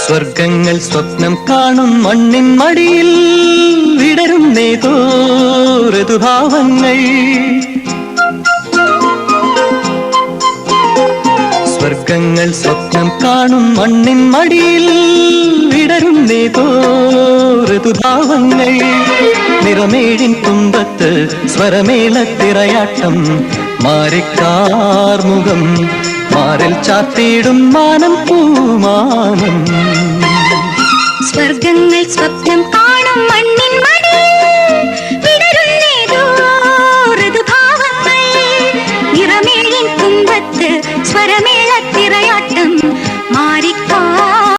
സ്വർഗങ്ങൾ സ്വപ്നം കാണും മണ്ണിൻ മടിയിൽ വിടരുന്നേതോ ഋതുഭാവങ്ങൾ. സ്വർഗങ്ങൾ സ്വപ്നം കാണും മണ്ണിൻ മടിയിൽ വിടരുന്നേതോ ഋതുഭാവങ്ങൾ. നിറമേഴിൻ തുമ്പത്ത് സ്വരമേളത്തിറയാട്ടം, മാറിക്കാർമുഖം മാറിൽ ചാത്തിയിടും മാനം പൂമാനം. സ്വർഗങ്ങൾ സ്വപ്നം കാണും മണ്ണിൻ